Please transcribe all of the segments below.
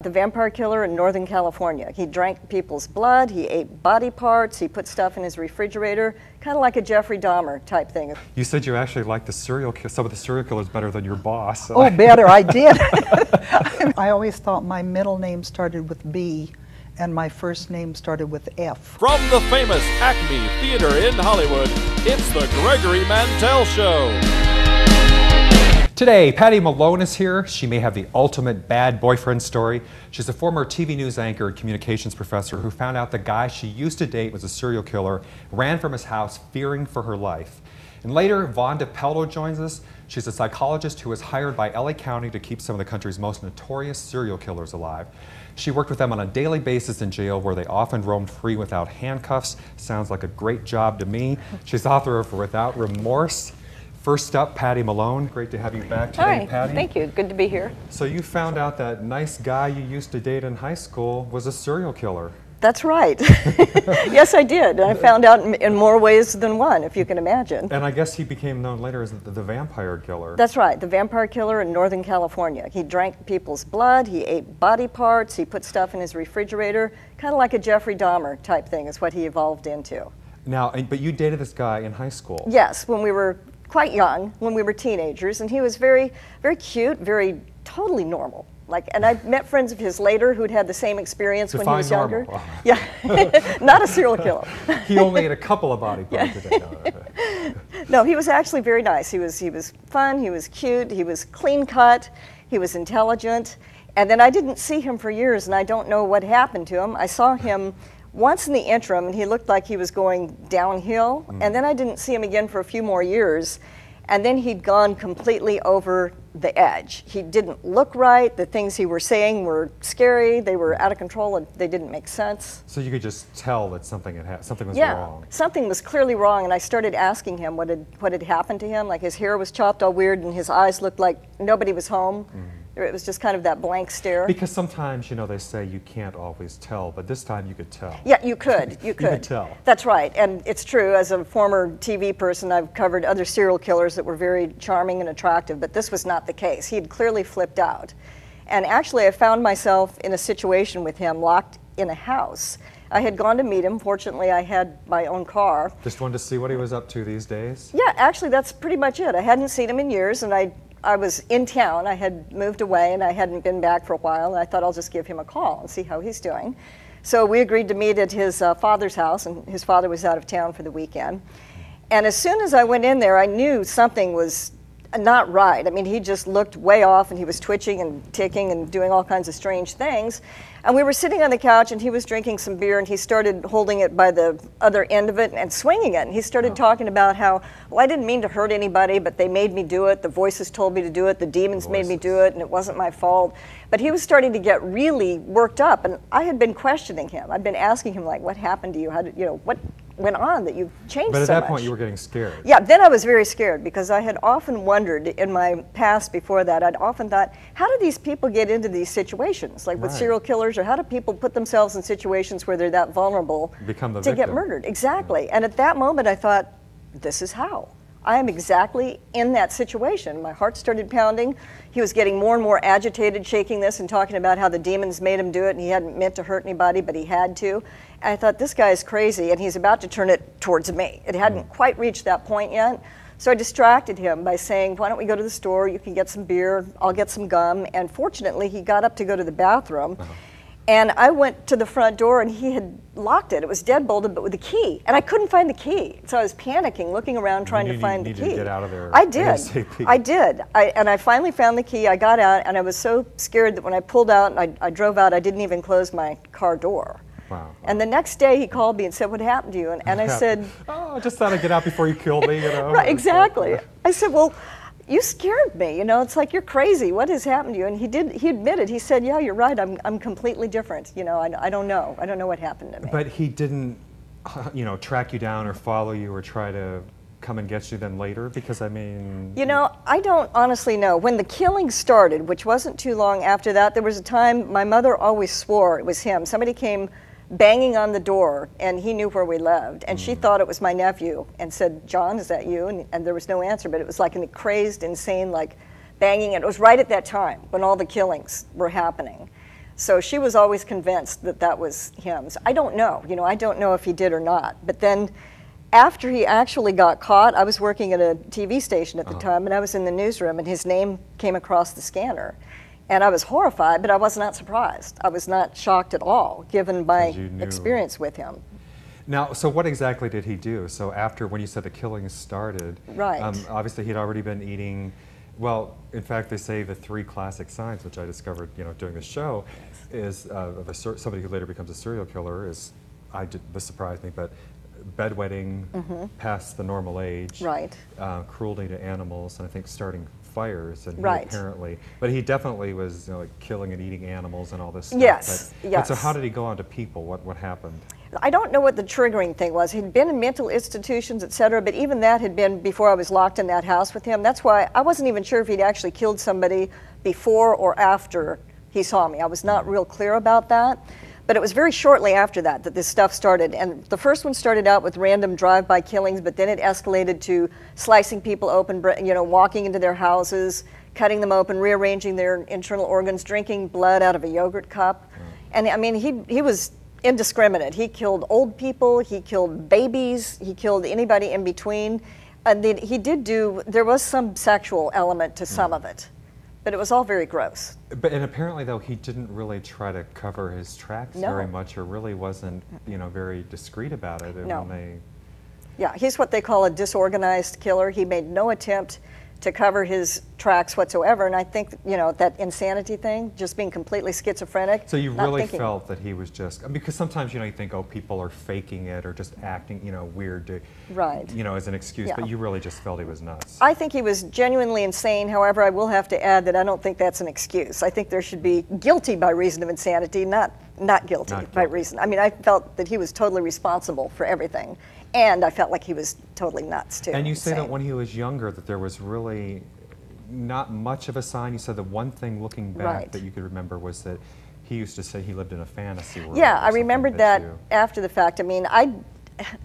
The vampire killer in Northern California. He drank people's blood, he ate body parts, he put stuff in his refrigerator, kind of like a Jeffrey Dahmer type thing. You said you actually liked some of the serial killers better than your boss. Oh, better, I did. I always thought my middle name started with B and my first name started with F. From the famous Acme Theater in Hollywood, it's the Gregory Mantell Show. Today, Patty Malone is here. She may have the ultimate bad boyfriend story. She's a former TV news anchor and communications professor who found out the guy she used to date was a serial killer, ran from his house fearing for her life. And later, Vonda Pelto joins us. She's a psychologist who was hired by LA County to keep some of the country's most notorious serial killers alive. She worked with them on a daily basis in jail where they often roamed free without handcuffs. Sounds like a great job to me. She's author of Without Remorse. First up, Patty Malone. Great to have you back today, Hi, Patty. thank you. Good to be here. So you found out that nice guy you used to date in high school was a serial killer. That's right. Yes, I did. I found out in more ways than one, if you can imagine. And I guess he became known later as the vampire killer. That's right, the vampire killer in Northern California. He drank people's blood, he ate body parts, he put stuff in his refrigerator, kind of like a Jeffrey Dahmer type thing is what he evolved into. Now, but you dated this guy in high school. Yes, when we were quite young, when we were teenagers, and he was very, very cute, very totally normal. And I met friends of his later who'd had the same experience when he was younger. Normal. Yeah, not a serial killer. He only ate a couple of body parts a day. No, he was actually very nice. He was fun, he was cute, he was clean cut, he was intelligent. And then I didn't see him for years, and I don't know what happened to him. I saw him once in the interim, and he looked like he was going downhill, and then I didn't see him again for a few more years, and then he'd gone completely over the edge. He didn't look right, the things he was saying were scary, they were out of control, and they didn't make sense. So you could just tell that something was Yeah, wrong. something was clearly wrong, and I started asking him what had happened to him. Like his hair was chopped all weird, and his eyes looked like nobody was home. It was just kind of that blank stare. Because sometimes, they say you can't always tell, but this time you could tell. Yeah, you could. You could. You could tell. That's right, and it's true. As a former TV person, I've covered other serial killers that were very charming and attractive, but this was not the case. He had clearly flipped out. And actually, I found myself in a situation with him, locked in a house. I had gone to meet him. Fortunately, I had my own car. Just wanted to see what he was up to these days? Yeah, actually, that's pretty much it. I hadn't seen him in years, and I was in town. I had moved away, and I hadn't been back for a while, and I thought I'll just give him a call and see how he's doing. So we agreed to meet at his father's house, and his father was out of town for the weekend. And as soon as I went in there, I knew something was not right. I mean, he just looked way off, and he was twitching and ticking and doing all kinds of strange things. And we were sitting on the couch, and he was drinking some beer, and he started holding it by the other end of it and swinging it. And he started talking about how, well, I didn't mean to hurt anybody, but they made me do it. The voices told me to do it. The demons made me do it, and it wasn't my fault. But he was starting to get really worked up, and I had been questioning him. I'd been asking him, like, what happened to you? How did, what went on that you changed so much? But at that point, you were getting scared. Yeah, then I was very scared because I had often wondered in my past before that, I'd often thought, how do these people get into these situations? Like with serial killers, or how do people put themselves in situations where they're that vulnerable to get murdered? Exactly. And at that moment, I thought, this is how. I am exactly in that situation. My heart started pounding. He was getting more and more agitated, shaking this and talking about how the demons made him do it, and he hadn't meant to hurt anybody, but he had to. And I thought, this guy is crazy, and he's about to turn it towards me. It hadn't quite reached that point yet. So I distracted him by saying, why don't we go to the store? You can get some beer, I'll get some gum. And fortunately, he got up to go to the bathroom. And I went to the front door, and he had locked it. It was deadbolted, but with a key. And I couldn't find the key. So I was panicking, looking around, trying to find the key. You needed to get out of there. I did. ASAP. I did. And I finally found the key. I got out, and I was so scared that when I pulled out and I drove out, I didn't even close my car door. Wow. And the next day, he called me and said, what happened to you? And I said, oh, I just thought I'd get out before you killed me, Right, exactly. I said, well, you scared me, it's like, you're crazy, what has happened to you? And he admitted, he said, yeah, you're right, I'm completely different, I don't know what happened to me. But he didn't, track you down or follow you or try to come and get you then later? Because I mean... I don't honestly know. When the killing started, which wasn't too long after that, there was a time my mother always swore it was him. Somebody came banging on the door, and he knew where we lived, and she thought it was my nephew and said, John, is that you? And there was no answer, but it was like a crazed, insane, like banging. And it was right at that time when all the killings were happening. So she was always convinced that that was him. So I don't know, I don't know if he did or not. But then after he actually got caught, I was working at a TV station at the time, and I was in the newsroom, and his name came across the scanner. And I was horrified, but I was not surprised. I was not shocked at all, given my experience with him. Now, so what exactly did he do? So after, when you said the killings started, right. Obviously he'd already been eating, well, in fact, they say the 3 classic signs, which I discovered, during the show, is of somebody who later becomes a serial killer is, this surprised me, but bedwetting past the normal age, right. Cruelty to animals, and I think starting fires, and right. apparently, but he definitely was like killing and eating animals and all this stuff. Yes, yes. But so how did he go on to people? What happened? I don't know what the triggering thing was. He'd been in mental institutions, etc., but even that had been before I was locked in that house with him. That's why I wasn't even sure if he'd actually killed somebody before or after he saw me. I was not real clear about that. But it was very shortly after that that this stuff started. And the first one started out with random drive-by killings, but then it escalated to slicing people open, walking into their houses, cutting them open, rearranging their internal organs, drinking blood out of a yogurt cup. And I mean, he was indiscriminate. He killed old people, he killed babies, he killed anybody in between. And there was some sexual element to some of it. But it was all very gross. And apparently, though, he didn't really try to cover his tracks very much, or really wasn't, very discreet about it. No. Yeah, he's what they call a disorganized killer. He made no attempt to cover his tracks whatsoever, and I think, that insanity thing, just being completely schizophrenic. So you really felt that he was just, because sometimes, you think, oh, people are faking it or just acting, weird to, right. As an excuse, but you really just felt he was nuts. I think he was genuinely insane. However, I will have to add that I don't think that's an excuse. I think there should be guilty by reason of insanity, not guilty by reason. I mean, I felt that he was totally responsible for everything. And I felt like he was totally nuts, too. And you say that when he was younger, that there was really not much of a sign. You said the one thing looking back that you could remember was that he used to say he lived in a fantasy world. Yeah, I remembered that after the fact. I mean,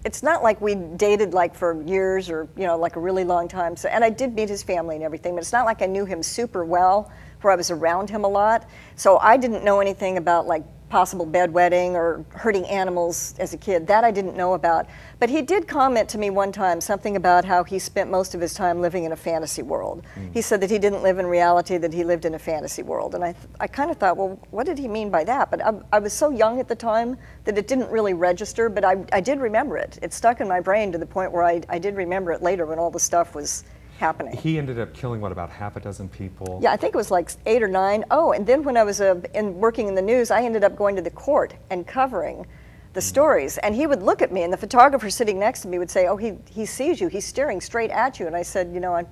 it's not like we dated like for years or, like a really long time. So, and I did meet his family and everything, but it's not like I knew him super well, where I was around him a lot. So I didn't know anything about like possible bedwetting or hurting animals as a kid. That I didn't know about. But he did comment to me one time something about how he spent most of his time living in a fantasy world. He said that he didn't live in reality, that he lived in a fantasy world. And I kind of thought, well, what did he mean by that? But I was so young at the time that it didn't really register, but I did remember it. It stuck in my brain to the point where I did remember it later when all the stuff was happening. He ended up killing, what, about half a dozen people? Yeah, I think it was like 8 or 9. Oh, and then when I was working in the news, I ended up going to the court and covering the stories. And he would look at me, and the photographer sitting next to me would say, oh, he sees you, he's staring straight at you. And I said,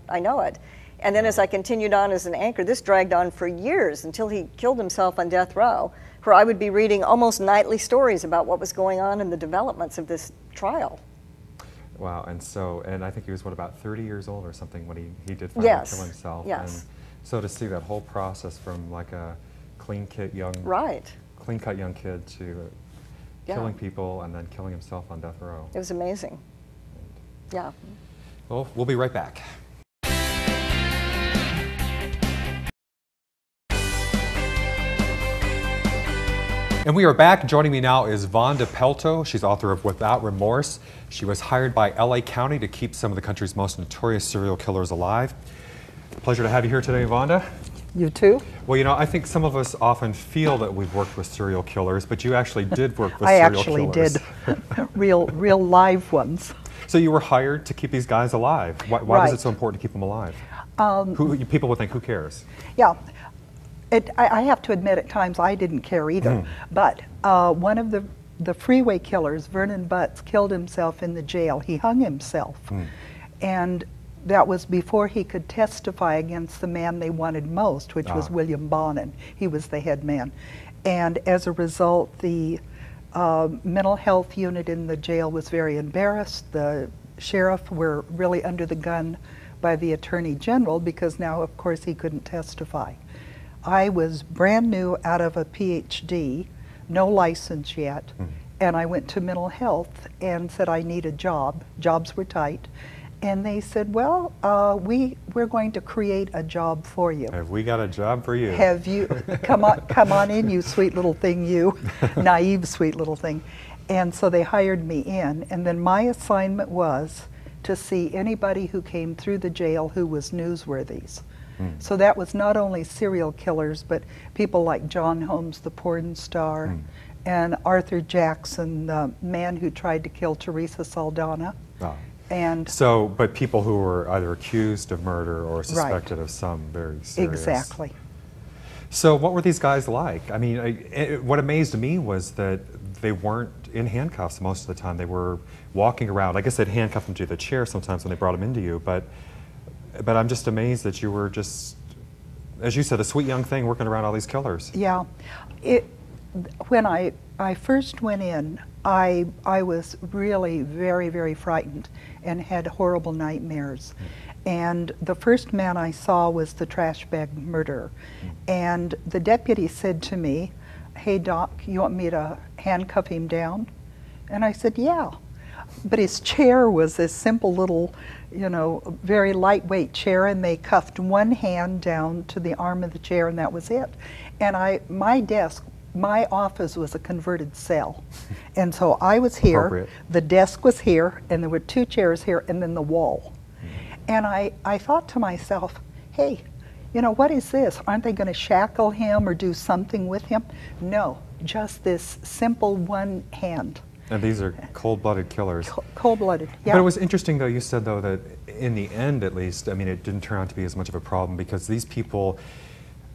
I know it. And then as I continued on as an anchor, this dragged on for years until he killed himself on death row, where I would be reading almost nightly stories about what was going on in the developments of this trial. Wow, and I think he was, what, about 30 years old or something when he did finally kill himself. Yes. And so to see that whole process from like a clean-cut young kid to killing people and then killing himself on death row. It was amazing. Yeah. Well, we'll be right back. And we are back. Joining me now is Vonda Pelto. She's author of Without Remorse. She was hired by LA County to keep some of the country's most notorious serial killers alive. Pleasure to have you here today, Vonda. You too? Well, I think some of us often feel that we've worked with serial killers, but you actually did work with serial killers. I actually did. real live ones. So you were hired to keep these guys alive. Why was it so important to keep them alive? People would think, who cares? Yeah. I have to admit, at times I didn't care either. But one of the freeway killers, Vernon Butts, killed himself in the jail. He hung himself. And that was before he could testify against the man they wanted most, which was William Bonin. He was the head man. And as a result, the mental health unit in the jail was very embarrassed. The sheriff were really under the gun by the Attorney General because now, of course, he couldn't testify. I was brand new out of a PhD, no license yet, and I went to mental health and said I need a job. Jobs were tight. And they said, well, we're going to create a job for you. Have we got a job for you? Have you, come on in, you sweet little thing, you, naive sweet little thing. And so they hired me in, and then my assignment was to see anybody who came through the jail who was newsworthies. So that was not only serial killers, but people like John Holmes, the porn star, and Arthur Jackson, the man who tried to kill Teresa Saldana. Oh. And so, but people who were either accused of murder or suspected of some very serious. Exactly. So what were these guys like? I mean, what amazed me was that they weren't in handcuffs most of the time. They were walking around. I guess they'd handcuff them to the chair sometimes when they brought them into you, but I'm just amazed that you were just, as you said, a sweet young thing working around all these killers. Yeah. When I first went in, I was really very, very frightened and had horrible nightmares. And the first man I saw was the trash bag murderer. And the deputy said to me, "Hey Doc, you want me to handcuff him down?" And I said, "Yeah." But his chair was this simple little, you know, very lightweight chair, and they cuffed one hand down to the arm of the chair, and that was it. And my office was a converted cell. And so I was here, the desk was here, and there were two chairs here, and then the wall. And I thought to myself, hey, you know, what is this? Aren't they going to shackle him or do something with him? No, just this simple one hand. And these are cold-blooded killers. Cold-blooded, yeah. But it was interesting, though, you said, though, that in the end, at least, I mean, it didn't turn out to be as much of a problem because these people,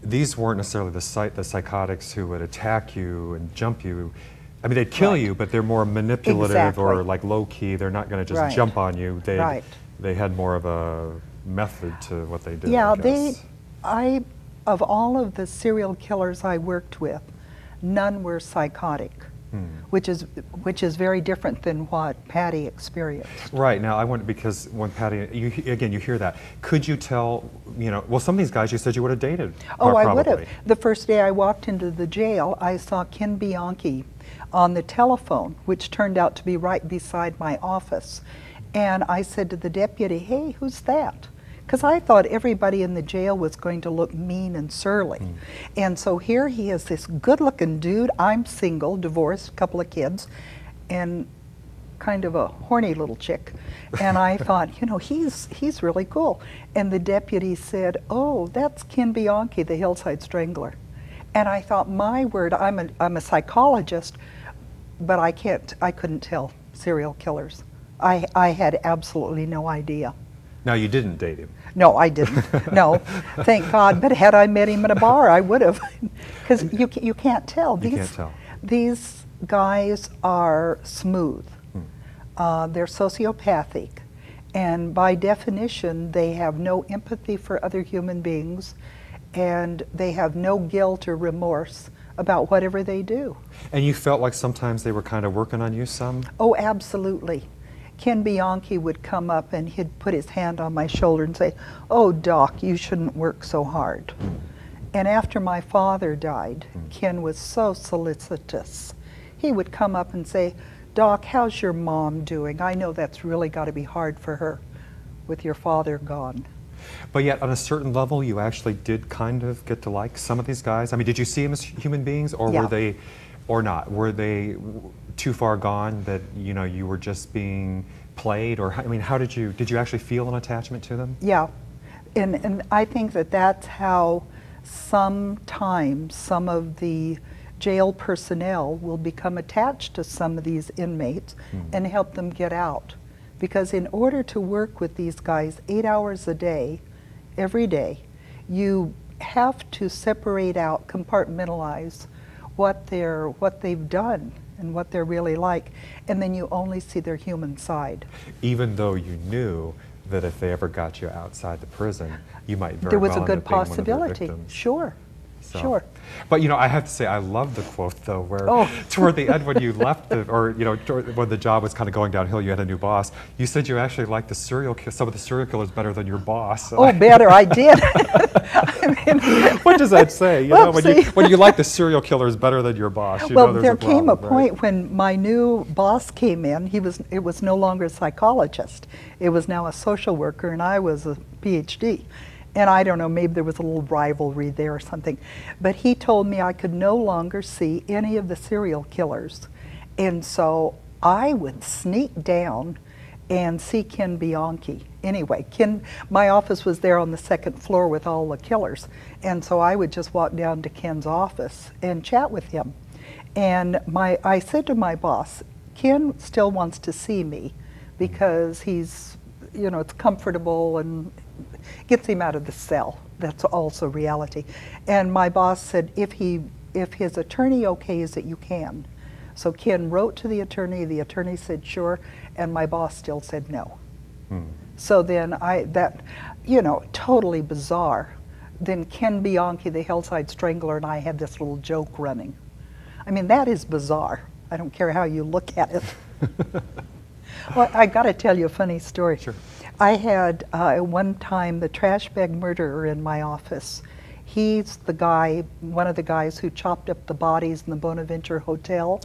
these weren't necessarily the psychotics who would attack you and jump you. I mean, they'd kill you, but they're more manipulative or like low-key. They're not going to just jump on you. They had more of a method to what they did. Yeah, of all of the serial killers I worked with, none were psychotic. Which is very different than what Patty experienced. Right. Now, I wonder, because when Patty, again, you hear that. Could you tell, you know, well, some of these guys you said you would have dated. Oh, I would have. The first day I walked into the jail, I saw Ken Bianchi on the telephone, which turned out to be right beside my office. And I said to the deputy, hey, who's that? Because I thought everybody in the jail was going to look mean and surly. And so here he is, this good-looking dude. I'm single, divorced, couple of kids, and kind of a horny little chick. And I thought, you know, he's really cool. And the deputy said, oh, that's Ken Bianchi, the Hillside Strangler. And I thought, my word, I'm a psychologist, but I couldn't tell serial killers. I had absolutely no idea. Now, you didn't date him? No, I didn't. No, thank God. But had I met him at a bar, I would have. Because you can't tell. You can't tell. These guys are smooth. They're sociopathic. And by definition, they have no empathy for other human beings. And they have no guilt or remorse about whatever they do. And you felt like sometimes they were kind of working on you some? Oh, absolutely. Ken Bianchi would come up and he'd put his hand on my shoulder and say, oh, Doc, you shouldn't work so hard. And after my father died, Ken was so solicitous. He would come up and say, Doc, how's your mom doing? I know that's really got to be hard for her with your father gone. But yet, on a certain level, you actually did kind of get to like some of these guys? I mean, did you see them as human beings, or were they, or not? Were they too far gone that, you know, you were just being played? Or, I mean, how did you actually feel an attachment to them? Yeah, and I think that that's how sometimes some of the jail personnel will become attached to some of these inmates and help them get out. Because in order to work with these guys 8 hours a day, every day, you have to separate out, compartmentalize what they've done and what they're really like, and then you only see their human side. Even though you knew that if they ever got you outside the prison, you might very there was well a good end up being one of their possibility. victims. Sure. So. Sure. But, you know, I have to say, I love the quote, though, where toward the end when you left, or, you know, when the job was kind of going downhill, you had a new boss, you said you actually liked some of the serial killers better than your boss. So Oh, better, I did. I mean, what does that say? You well, know, when you like the serial killers better than your boss, you know well, there's there a problem, came a right? point when my new boss came in. It was no longer a psychologist. It was now a social worker, and I was a PhD. And I don't know, maybe there was a little rivalry there or something. But he told me I could no longer see any of the serial killers. And so I would sneak down and see Ken Bianchi. Anyway, my office was there on the second floor with all the killers. And so I would just walk down to Ken's office and chat with him. And I said to my boss, Ken still wants to see me because he's, you know, it's comfortable and gets him out of the cell. That's also reality. And my boss said, if his attorney okays it, you can. So Ken wrote to the attorney said sure, and my boss still said no. So then you know, totally bizarre. Then Ken Bianchi, the Hillside Strangler, and I had this little joke running. I mean, that is bizarre. I don't care how you look at it. Well, I got to tell you a funny story. Sure. I had at one time the trash bag murderer in my office. He's the guy, one of the guys who chopped up the bodies in the Bonaventure Hotel,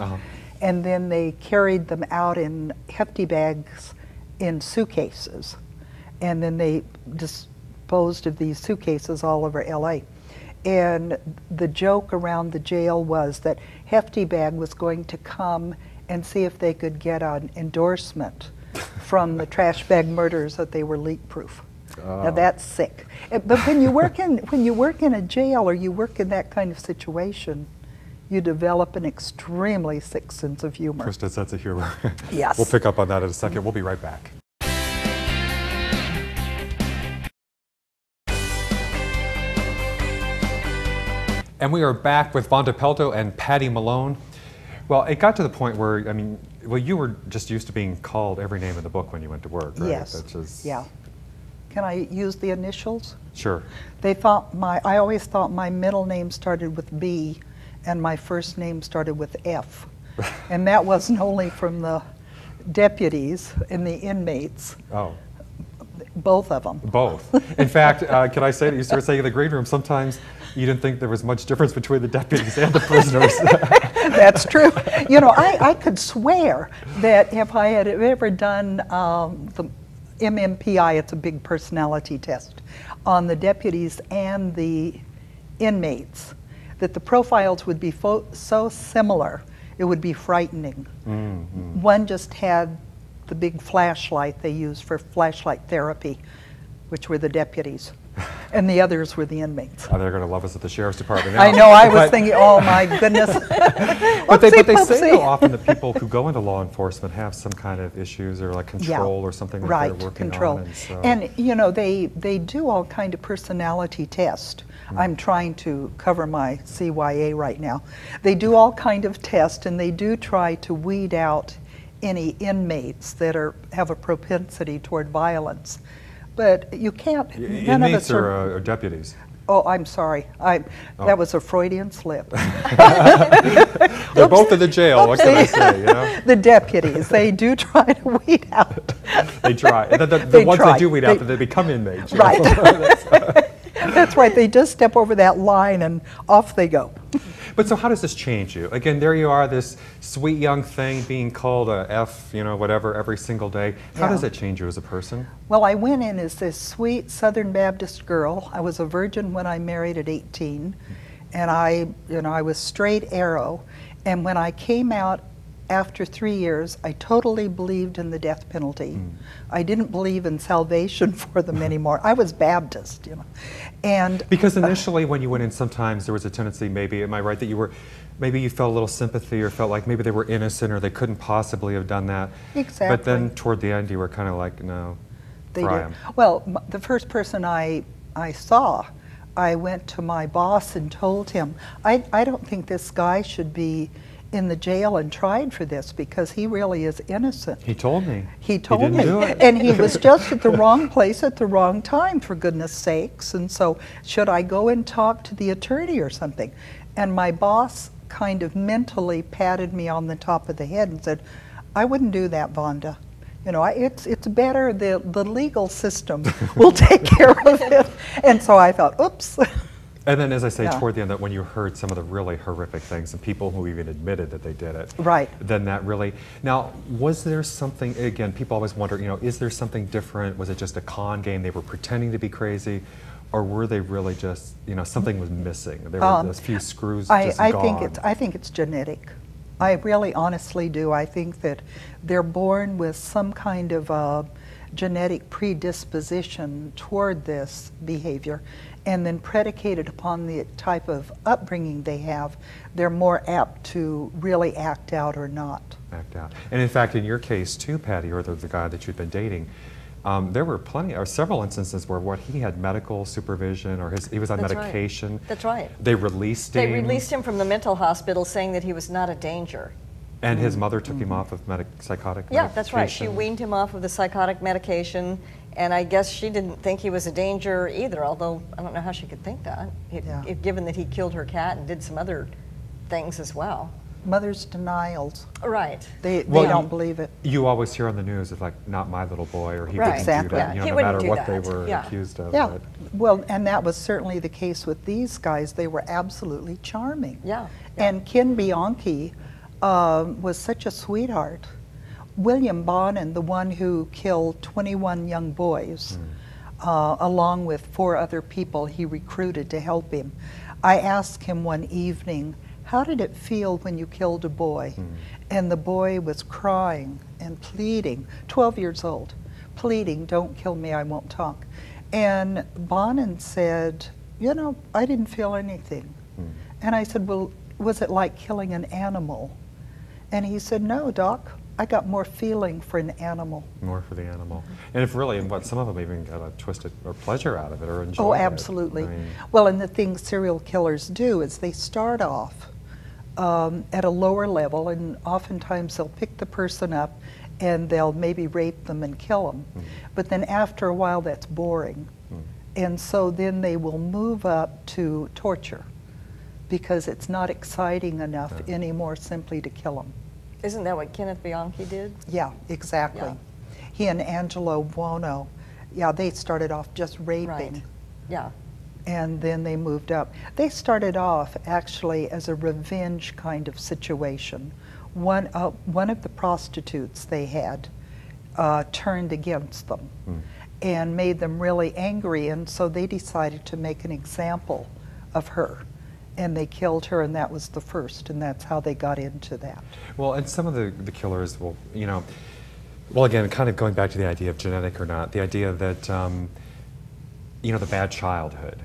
and then they carried them out in hefty bags in suitcases, and then they disposed of these suitcases all over LA. And the joke around the jail was that Hefty Bag was going to come and see if they could get an endorsement from the trash bag murderers that they were leak-proof. Now that's sick. But when you work in a jail or you work in that kind of situation, you develop an extremely sick sense of humor. Twisted sense of humor. Yes. We'll pick up on that in a second. We'll be right back. And we are back with Vonda Pelto and Patty Malone. Well, it got to the point where, I mean, well, you were just used to being called every name in the book when you went to work, right? Yes. That's just... Yeah. Can I use the initials? Sure. I always thought my middle name started with B and my first name started with F. And that wasn't only from the deputies and the inmates. Oh. Both of them. Both. In fact, can I say that you started saying in the green room, sometimes you didn't think there was much difference between the deputies and the prisoners. That's true. You know, I could swear that if I had ever done the MMPI, it's a big personality test, on the deputies and the inmates, that the profiles would be so similar, it would be frightening. Mm-hmm. One just had the big flashlight they used for flashlight therapy, which were the deputies, and the others were the inmates. Oh, they're going to love us at the Sheriff's Department now. I know, I was thinking, oh my goodness. But they say though, often that people who go into law enforcement have some kind of issues or like control or something that they're working on. And, so. And you know, they do all kind of personality tests. I'm trying to cover my CYA right now. They do all kind of tests, and they do try to weed out any inmates that have a propensity toward violence. But you can't. Inmates or deputies? Oh, I'm sorry. That was a Freudian slip. They're both in the jail. What can I say? You know? The deputies, they do try to weed out. They try. The ones they do weed out, they become inmates. Right. That's right. They just step over that line and off they go. But so how does this change you? Again, there you are, this sweet young thing being called a F, you know, whatever, every single day. How does it change you as a person? Well, I went in as this sweet Southern Baptist girl. I was a virgin when I married at 18, and I was straight arrow. And when I came out after 3 years, I totally believed in the death penalty. I didn't believe in salvation for them anymore. I was Baptist, you know. And because initially when you went in, sometimes there was a tendency, maybe, am I right, that maybe you felt a little sympathy or felt like maybe they were innocent or they couldn't possibly have done that. Exactly. But then toward the end you were kind of like, no, fry 'em. Well, the first person I saw, I went to my boss and told him, I don't think this guy should be in the jail and tried for this because he really is innocent. He told me. He told me. Do it. And he was just at the wrong place at the wrong time, for goodness sakes. And so, should I go and talk to the attorney or something? And my boss kind of mentally patted me on the top of the head and said, I wouldn't do that, Vonda. You know, it's better, the legal system will take care of it. And so I thought, oops. And then, as I say, Yeah. toward the end, that when you heard some of the really horrific things and people who even admitted that they did it, Right. then that really. Now, was there something? Again, people always wonder. You know, is there something different? Was it just a con game? They were pretending to be crazy, or were they really just? You know, something was missing. There were those few screws just gone. I think it's genetic. I really honestly do. I think that they're born with some kind of genetic predisposition toward this behavior, and then predicated upon the type of upbringing they have, they're more apt to really act out or not. Act out. And in fact, in your case too, Patty, or the guy that you'd been dating, there were several instances where he had medical supervision, or he was on That's medication. Right. That's right. They released him. They released him from the mental hospital, saying that he was not a danger. And his mother took him off of psychotic medication. Yeah, that's right. She weaned him off of the psychotic medication, and I guess she didn't think he was a danger either, although I don't know how she could think that, given that he killed her cat and did some other things as well. Mother's denials. Right. They don't believe it. You always hear on the news of, like, not my little boy, or he Right. wouldn't Exactly. do that, Yeah, you he know, no wouldn't matter do what they that. were Yeah. accused of. Yeah, But well, and that was certainly the case with these guys. They were absolutely charming. Yeah. And Ken Bianchi was such a sweetheart. William Bonin, the one who killed 21 young boys, along with 4 other people he recruited to help him, I asked him one evening, how did it feel when you killed a boy? And the boy was crying and pleading, 12 years old, pleading, don't kill me, I won't talk. And Bonin said, you know, I didn't feel anything. And I said, well, was it like killing an animal? And he said, no, Doc, I got more feeling for an animal. more for the animal. And if really, and what some of them even got a twisted or pleasure out of it, or enjoy Oh, it. absolutely. I mean, Well, and the thing serial killers do is they start off at a lower level, and oftentimes they'll pick the person up and they'll maybe rape them and kill them. But then after a while, that's boring. And so then they will move up to torture, because it's not exciting enough anymore simply to kill them. Isn't that what Kenneth Bianchi did? Yeah, exactly. Yeah. He and Angelo Buono, yeah, they started off just raping. Right. Yeah. And then they moved up. They started off actually as a revenge kind of situation. One of the prostitutes they had turned against them and made them really angry, and so they decided to make an example of her. And they killed her, and that was the first, and that's how they got into that. well, and some of the killers will, you know, well, again, kind of going back to the idea of genetic or not, the idea that, you know, the bad childhood.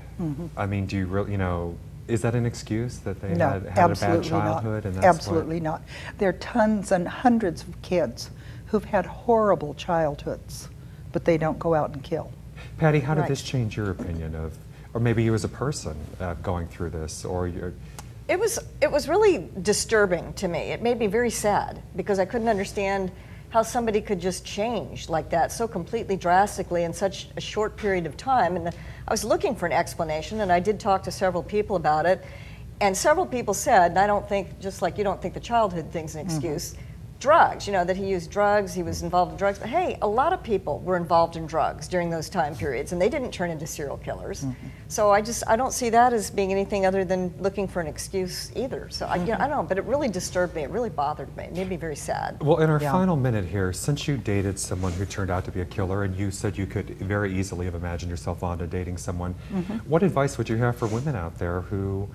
I mean, do you really, you know, is that an excuse that they No, had a bad absolutely childhood? not. And that's Absolutely not. There are tons and hundreds of kids who've had horrible childhoods, but they don't go out and kill. Patty, how did Right. this change your opinion of, or maybe you as a person going through this, or you're, It was really disturbing to me. It made me very sad, because I couldn't understand how somebody could just change like that so completely drastically in such a short period of time. And I was looking for an explanation, and I did talk to several people about it, and several people said, and I don't think, just like you don't think the childhood thing's an excuse, drugs, you know, that he used drugs, he was involved in drugs. But hey, a lot of people were involved in drugs during those time periods, and they didn't turn into serial killers. So I don't see that as being anything other than looking for an excuse either. So I don't know, but it really disturbed me, it really bothered me, it made me very sad. well, in our Yeah. final minute here, since you dated someone who turned out to be a killer, and you said you could very easily have imagined yourself on to dating someone, what advice would you have for women out there who,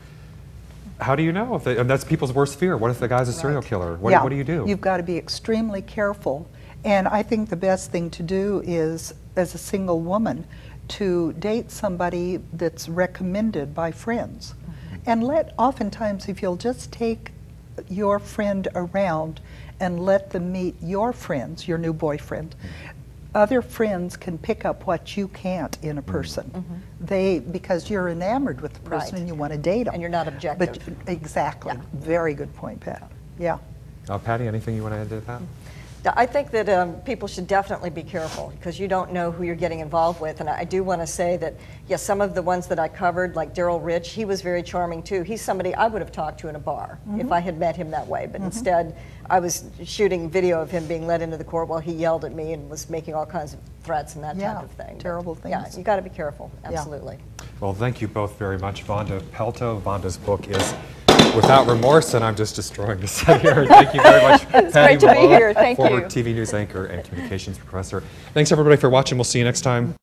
how do you know if and that's people's worst fear? What if the guy's a serial killer? What do you do? You've got to be extremely careful. And I think the best thing to do is, as a single woman, to date somebody that's recommended by friends. And oftentimes, if you'll just take your friend around and let them meet your friends, your new boyfriend, other friends can pick up what you can't in a person. Because you're enamored with the person Right. and you want to date them. And you're not objective. But exactly. Yeah. Very good point, Pat. Yeah. Patty, anything you want to add to that? I think that people should definitely be careful because you don't know who you're getting involved with. And I do want to say that, yes, some of the ones that I covered, like Daryl Rich, he was very charming too. He's somebody I would have talked to in a bar if I had met him that way. But instead, I was shooting video of him being led into the court while he yelled at me and was making all kinds of threats and that type of thing. Terrible things. Yeah, you got to be careful. Absolutely. Well, thank you both very much. Vonda Pelto. Vonda's book is Without Remorse, and I'm just destroying the set here. Thank you very much, It's Patty great to be Malone, here. Thank former you. TV news anchor and communications professor. Thanks everybody for watching. We'll see you next time.